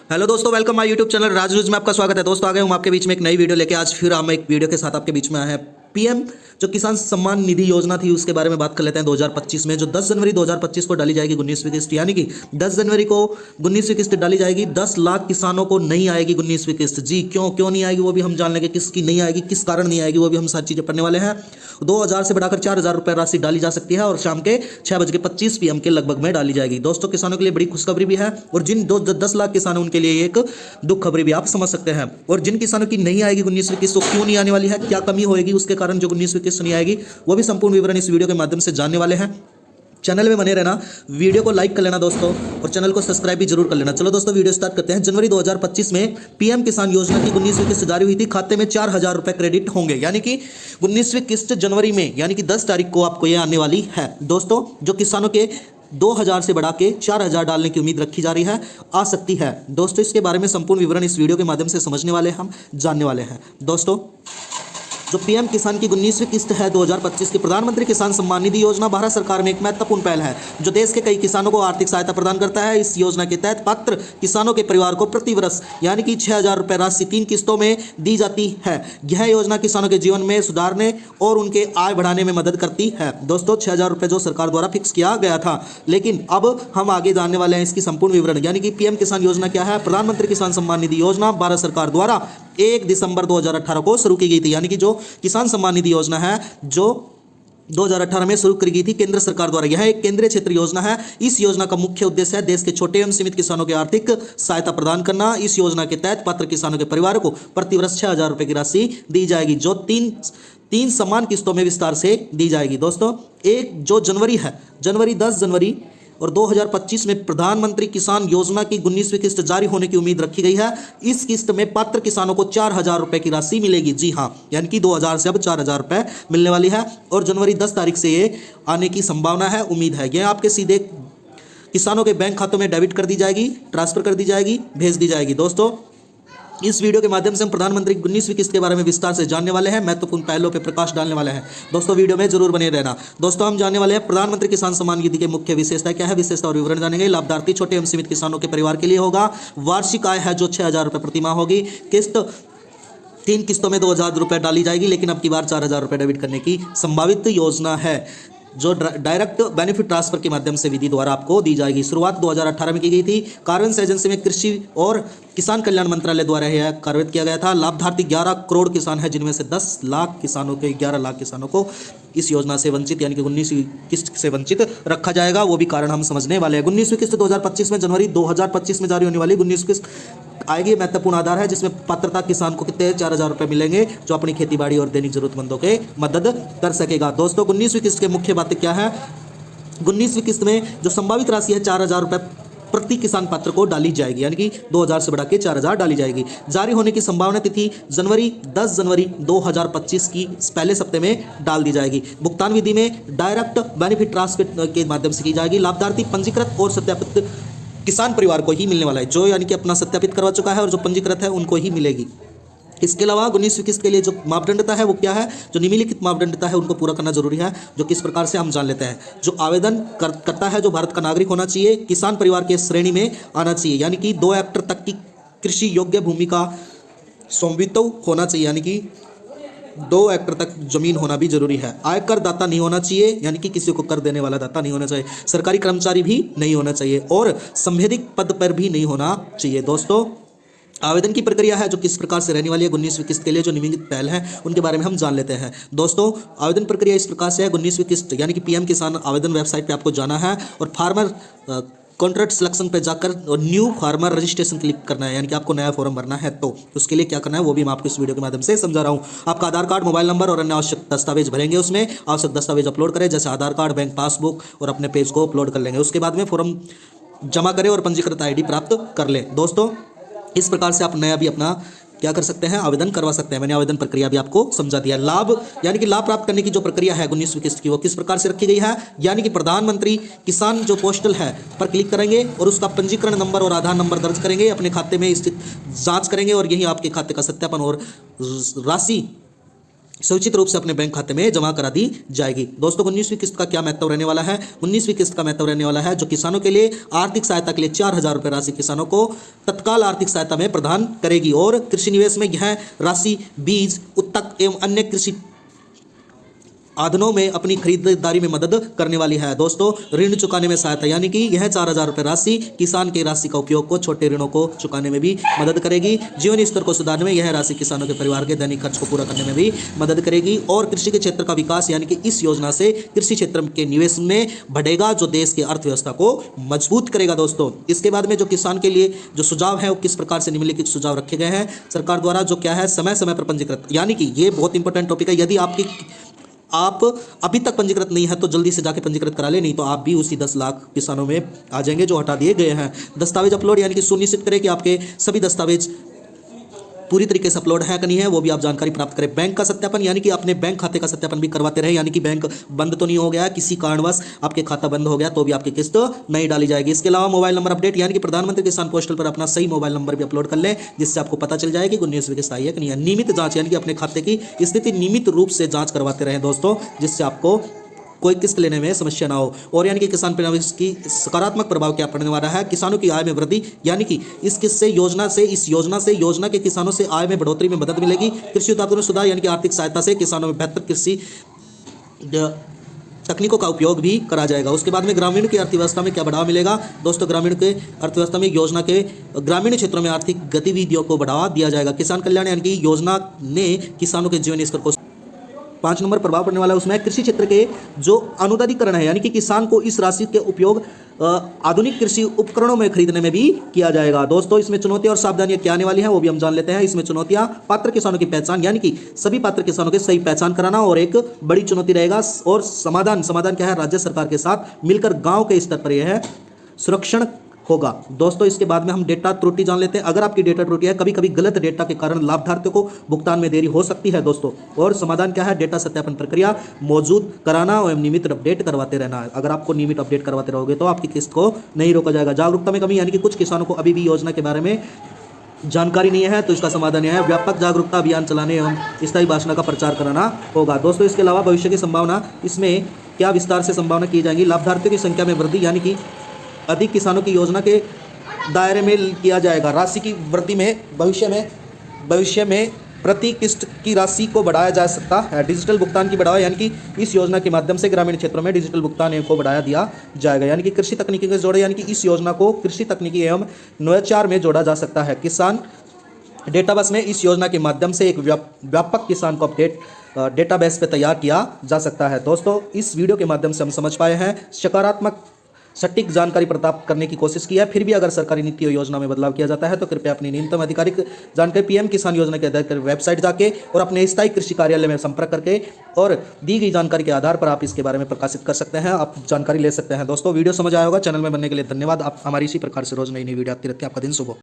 Hello दोस्तों, welcome my YouTube channel Raj news में आपका स्वागत है। दोस्तों आ गए हम आपके बीच में एक नई वीडियो लेके। आज फिर हम एक वीडियो के साथ आपके बीच में आए हैं। पीएम जो किसान सम्मान निधि योजना थी उसके बारे में बात कर लेते हैं। 2025 में जो 10 जनवरी 2025 को डाली जाएगी 19वीं किस्त, यानी कि 10 जनवरी को 19वीं किस्त डाली जाएगी। 10 लाख किसानों को नहीं आएगी 19वीं किस्त। जी क्यों नहीं आएगी वो भी हम जान लेंगे। किसकी नहीं आएगी, किस कारण नहीं आएगी, वो भी हम सारी चीजें पढ़ने वाले हैं। 2000 से बढ़ाकर 4000 रुपए राशि डाली जा सकती है और शाम के 6:25 PM के लगभग में डाली जाएगी। दोस्तों किसानों के लिए बड़ी खुशखबरी भी है और जिन 10 लाख किसान उनके लिए एक दुख खबरी भी आप समझ सकते हैं। और जिन किसानों की नहीं आएगी 19वीं किस्त, तो क्यों नहीं आने वाली है, क्या कमी होगी उसके कारण जो 19वीं किस्त नहीं आएगी, वो भी संपूर्ण विवरण इस वीडियो के माध्यम से जानने वाले हैं। चैनल में बने रहना, वीडियो को लाइक कर लेना दोस्तों और चैनल को सब्सक्राइब भी जरूर कर लेना। चलो दोस्तों वीडियो स्टार्ट करते हैं। जनवरी 2025 में पीएम किसान योजना की 19वीं किस्त जारी हुई थी। खाते में 4000 रुपए क्रेडिट होंगे, यानी कि 19वीं किस्त जनवरी में यानी कि 10 तारीख को आपको ये आने वाली है। दोस्तों जो किसानों के 2000 से बढ़ा के 4000 डालने की उम्मीद रखी जा रही है, आ सकती है। दोस्तों इसके बारे में संपूर्ण विवरण इस वीडियो के माध्यम से समझने वाले हम, जानने वाले हैं। दोस्तों जो पीएम किसान की 19वीं किस्त है 2025 की, प्रधानमंत्री किसान सम्मान निधि योजना भारत सरकार में एक महत्वपूर्ण पहल है जो देश के कई किसानों को आर्थिक सहायता प्रदान करता है। इस योजना के तहत पात्र किसानों के परिवार को प्रति वर्ष यानी कि 6000 रुपए राशि 3 किस्तों में दी जाती है। यह योजना किसानों के जीवन में सुधारने और उनके आय बढ़ाने में मदद करती है। दोस्तों 6000 रुपए जो सरकार द्वारा फिक्स किया गया था, लेकिन अब हम आगे जानने वाले हैं इसकी संपूर्ण विवरण। यानी कि पीएम किसान योजना क्या है। प्रधानमंत्री किसान सम्मान निधि योजना भारत सरकार द्वारा 1 दिसंबर 2018 को शुरू की गई थी। यानी कि जो किसान सम्मान निधि योजना है जो 2018 में शुरू की गई थी केंद्र सरकार द्वारा। यह एक केंद्रीय क्षेत्र योजना है। इस योजना का मुख्य उद्देश्य है देश के छोटे एवं सीमित किसानों के आर्थिक सहायता प्रदान करना। इस योजना के तहत पात्र किसानों के परिवार को प्रति वर्ष 6000 रुपए की राशि दी जाएगी, जो तीन समान किस्तों में विस्तार से दी जाएगी। दोस्तों एक जो जनवरी है, 10 जनवरी और 2025 में प्रधानमंत्री किसान योजना की 19वीं किस्त जारी होने की उम्मीद रखी गई है। इस किस्त में पात्र किसानों को 4000 रुपए की राशि मिलेगी। जी हाँ, यानी कि 2000 से अब 4000 रुपए मिलने वाली है और जनवरी 10 तारीख से ये आने की संभावना है, उम्मीद है। यह आपके सीधे किसानों के बैंक खातों में डेबिट कर दी जाएगी, ट्रांसफर कर दी जाएगी, भेज दी जाएगी। दोस्तों इस वीडियो के माध्यम से हम प्रधानमंत्री 19वीं किस्त के बारे में विस्तार से जानने वाले हैं, महत्वपूर्ण पहलुओं पर प्रकाश डालने वाले हैं। दोस्तों वीडियो में जरूर बने रहना। दोस्तों हम जानने वाले हैं प्रधानमंत्री किसान सम्मान निधि के मुख्य विशेषता क्या है, विशेषता और विवरण जानेंगे। लाभार्थी छोटे एवं सीमित किसानों के परिवार के लिए होगा। वार्षिक आय है जो 6000 रुपए प्रति माह होगी। किस्त 3 किस्तों में 2000 रुपए डाली जाएगी, लेकिन अब की बार 4000 रुपए डेबिट करने की संभावित योजना है जो डायरेक्ट बेनिफिट ट्रांसफर के माध्यम से विधि द्वारा आपको दी जाएगी। शुरुआत 2018 में की गई थी। कार्यान्वयन एजेंसी में कृषि और किसान कल्याण मंत्रालय द्वारा यह कार्यान्वित किया गया था। लाभार्थी 11 करोड़ किसान हैं, जिनमें से 10 लाख किसानों के 11 लाख किसानों को इस योजना से वंचित यानी कि 19वीं किस्त से वंचित रखा जाएगा। वो भी कारण हम समझने वाले हैं। 19वीं किस्त 2025 में जनवरी 2025 में जारी होने वाली 19वीं किस्त आएगी। महत्वपूर्ण आधार है जिसमें पात्रता किसान को कितने 4000 रुपए मिलेंगे, जो अपनी खेती-बाड़ी और दैनिक जरूरतमंदों के मदद कर सकेगा। दोस्तों 19वीं किस्त के मुख्य बातें क्या है। 19वीं किस्त में जो संभावित राशि है 4000 रुपए प्रति किसान पात्र को डाली जाएगी, यानी कि 2000 से बढ़ा के 4000 डाली जाएगी। जारी होने की संभावना तिथि 10 जनवरी 2025 की पहले सप्ताह में डाल दी जाएगी। भुगतान विधि में डायरेक्ट बेनिफिट ट्रांसफर के माध्यम से की जाएगी। लाभार्थी पंजीकृत और सत्यापित किसान परिवार को ही मिलने वाला है, जो यानी कि अपना सत्यापित करवा चुका है और जो पंजीकृत है उनको ही मिलेगी। इसके अलावा 19वीं किस्त के लिए जो मापदंडता है वो क्या है, जो निम्नलिखित मापदंडता है उनको पूरा करना जरूरी है, जो किस प्रकार से हम जान लेते हैं। जो आवेदन करता है जो भारत का नागरिक होना चाहिए, किसान परिवार के श्रेणी में आना चाहिए, यानी कि 2 हेक्टेयर तक की कृषि योग्य भूमि का स्वामित्व होना चाहिए, यानी कि 2 हेक्टेयर तक जमीन होना भी जरूरी है। आयकर दाता नहीं होना चाहिए, यानी कि किसी को कर देने वाला दाता नहीं होना चाहिए। सरकारी कर्मचारी भी नहीं होना चाहिए और संवैधानिक पद पर भी नहीं होना चाहिए। दोस्तों आवेदन की प्रक्रिया है जो किस प्रकार से रहने वाली है 19वीं किस्त के लिए जो निम्नलिखित पहल है उनके बारे में हम जान लेते हैं। दोस्तों आवेदन प्रक्रिया इस प्रकार से है। 19वीं किस्त यानी कि पीएम किसान आवेदन वेबसाइट पे आपको जाना है और फार्मर कॉन्ट्रैक्ट सिलेक्शन पे जाकर और न्यू फार्मर रजिस्ट्रेशन क्लिक करना है, यानी कि आपको नया फॉर्म भरना है। तो उसके लिए क्या करना है वो भी मैं आपको इस वीडियो के माध्यम से समझा रहा हूँ। आपका आधार कार्ड, मोबाइल नंबर और अन्य आवश्यक दस्तावेज भरेंगे। उसमें आवश्यक दस्तावेज अपलोड करें, जैसे आधार कार्ड, बैंक पासबुक और अपने पेज को अपलोड कर लेंगे। उसके बाद में फॉर्म जमा करें और पंजीकृत ID प्राप्त कर लें। दोस्तों इस प्रकार से आप नया भी अपना क्या कर सकते हैं, आवेदन करवा सकते हैं। मैंने आवेदन प्रक्रिया भी आपको समझा दिया। लाभ यानी कि लाभ प्राप्त करने की जो प्रक्रिया है 19वीं किस्त की वो किस प्रकार से रखी गई है, यानी कि प्रधानमंत्री किसान जो पोस्टल है पर क्लिक करेंगे और उसका पंजीकरण नंबर और आधार नंबर दर्ज करेंगे, अपने खाते में स्थित जांच करेंगे और यही आपके खाते का सत्यापन और राशि समुचित रूप से अपने बैंक खाते में जमा करा दी जाएगी। दोस्तों 19वीं किस्त का क्या महत्व रहने वाला है? 19वीं किस्त का महत्व रहने वाला है जो किसानों के लिए आर्थिक सहायता के लिए 4,000 रुपये राशि किसानों को तत्काल आर्थिक सहायता में प्रदान करेगी और कृषि निवेश में यह राशि बीज, उत्तक एवं अन्य कृषि आधनों में अपनी खरीदारी में मदद करने वाली है। दोस्तों ऋण चुकाने में सहायता, यानी कि यह 4,000 रुपये राशि किसान की राशि का उपयोग को छोटे ऋणों को चुकाने में भी मदद करेगी। जीवन स्तर को सुधारने में यह राशि किसानों के परिवार के दैनिक खर्च को पूरा करने में भी मदद करेगी और कृषि के क्षेत्र का विकास, यानी कि इस योजना से कृषि क्षेत्र के निवेश में बढ़ेगा जो देश की अर्थव्यवस्था को मजबूत करेगा। दोस्तों इसके बाद में जो किसान के लिए जो सुझाव है वो किस प्रकार से निम्नलिखित सुझाव रखे गए हैं सरकार द्वारा, जो क्या है समय समय पर पंजीकृत, यानी कि ये बहुत इंपॉर्टेंट टॉपिक है। यदि आप अभी तक पंजीकृत नहीं है तो जल्दी से जाके पंजीकृत करा ले, नहीं तो आप भी उसी 10 लाख किसानों में आ जाएंगे जो हटा दिए गए हैं। दस्तावेज अपलोड, यानी कि सुनिश्चित करें कि आपके सभी दस्तावेज पूरी तरीके से अपलोड है कि नहीं है, वो भी आप जानकारी प्राप्त करें। बैंक का सत्यापन, यानी कि अपने बैंक खाते का सत्यापन भी करवाते रहे, यानी कि बैंक बंद तो नहीं हो गया, किसी कारणवश आपके खाता बंद हो गया तो भी आपकी किस्त नहीं डाली जाएगी। इसके अलावा मोबाइल नंबर अपडेट, यानी कि प्रधानमंत्री किसान पोर्टल पर अपना सही मोबाइल नंबर भी अपलोड कर लें जिससे आपको पता चल जाएगी कि 19वीं किस्त आई है कि नहीं है। नियमित जांच, यानी कि अपने खाते की स्थिति नियमित रूप से जांच करवाते रहें दोस्तों, जिससे आपको कोई किस्त लेने में समस्या ना हो। और यानी कि किसान पर की सकारात्मक प्रभाव क्या पड़ने वाला है? किसानों की आय में वृद्धि, यानी कि इस योजना के किसानों से आय में बढ़ोतरी में मदद मिलेगी। कृषि उत्पादन में सुधार, यानी कि आर्थिक सहायता से किसानों में बेहतर कृषि तकनीकों का उपयोग भी करा जाएगा। उसके बाद में ग्रामीण की अर्थव्यवस्था में क्या बढ़ावा मिलेगा? दोस्तों ग्रामीण के अर्थव्यवस्था में योजना के ग्रामीण क्षेत्रों में आर्थिक गतिविधियों को बढ़ावा दिया जाएगा। किसान कल्याण, यानी कि योजना ने किसानों के जीवन स्तर को 5 नंबर प्रभाव पड़ने वाला है उसमें कृषि क्षेत्र के जो अनुदानीकरण है, यानी कि किसान को इस राशि के उपयोग आधुनिक कृषि उपकरणों में खरीदने में भी किया जाएगा। दोस्तों इसमें चुनौतियां और सावधानियां क्या आने वाली हैं वो भी हम जान लेते हैं। इसमें चुनौतियां, पात्र किसानों की पहचान, यानी कि सभी पात्र किसानों की सही पहचान कराना और एक बड़ी चुनौती रहेगा। और समाधान क्या है? राज्य सरकार के साथ मिलकर गाँव के स्तर पर यह है सुरक्षण होगा। दोस्तों इसके बाद में हम डेटा त्रुटि जान लेते हैं। अगर आपकी डेटा त्रुटि है, कभी कभी गलत डेटा के कारण लाभार्थियों को भुगतान में देरी हो सकती है दोस्तों। और समाधान क्या है? डेटा सत्यापन प्रक्रिया मौजूद कराना और नियमित अपडेट करवाते रहना है। अगर आपको नियमित अपडेट करवाते रहोगे तो आपकी किस्त को नहीं रोका जाएगा। जागरूकता में कमी, यानी कि कुछ किसानों को अभी भी योजना के बारे में जानकारी नहीं है तो इसका समाधान यह है व्यापक जागरूकता अभियान चलाने एवं स्थायी भाषण का प्रचार कराना होगा। दोस्तों इसके अलावा भविष्य की संभावना, इसमें क्या विस्तार से संभावना की जाएगी? लाभार्थियों की संख्या में वृद्धि, यानी कि अधिक किसानों की योजना के दायरे में किया जाएगा। राशि की वृद्धि में भविष्य में प्रति किस्त की राशि को बढ़ाया जा सकता है। डिजिटल भुगतान की बढ़ावा, यानी कि इस योजना के माध्यम से ग्रामीण क्षेत्रों में डिजिटल भुगतान को बढ़ाया दिया जाएगा। यानी कि कृषि तकनीकी के जोड़े, यानी कि इस योजना को कृषि तकनीकी एवं नवाचार में जोड़ा जा सकता है। किसान डेटाबेस में इस योजना के माध्यम से एक व्यापक किसान को अपडेट डेटाबेस पे तैयार किया जा सकता है। दोस्तों इस वीडियो के माध्यम से हम समझ पाए हैं सकारात्मक सटीक जानकारी प्राप्त करने की कोशिश की है। फिर भी अगर सरकारी नीति और योजना में बदलाव किया जाता है तो कृपया अपनी न्यूनतम आधिकारिक जानकारी पीएम किसान योजना के आधार वेबसाइट जाके और अपने स्थायी कृषि कार्यालय में संपर्क करके और दी गई जानकारी के आधार पर आप इसके बारे में प्रकाशित कर सकते हैं, आप जानकारी ले सकते हैं। दोस्तों वीडियो समझ आया होगा। चैनल में बनने के लिए धन्यवाद। आप हमारी इसी प्रकार से रोज नई वीडियो आती रहती है। आपका दिन शुभ हो।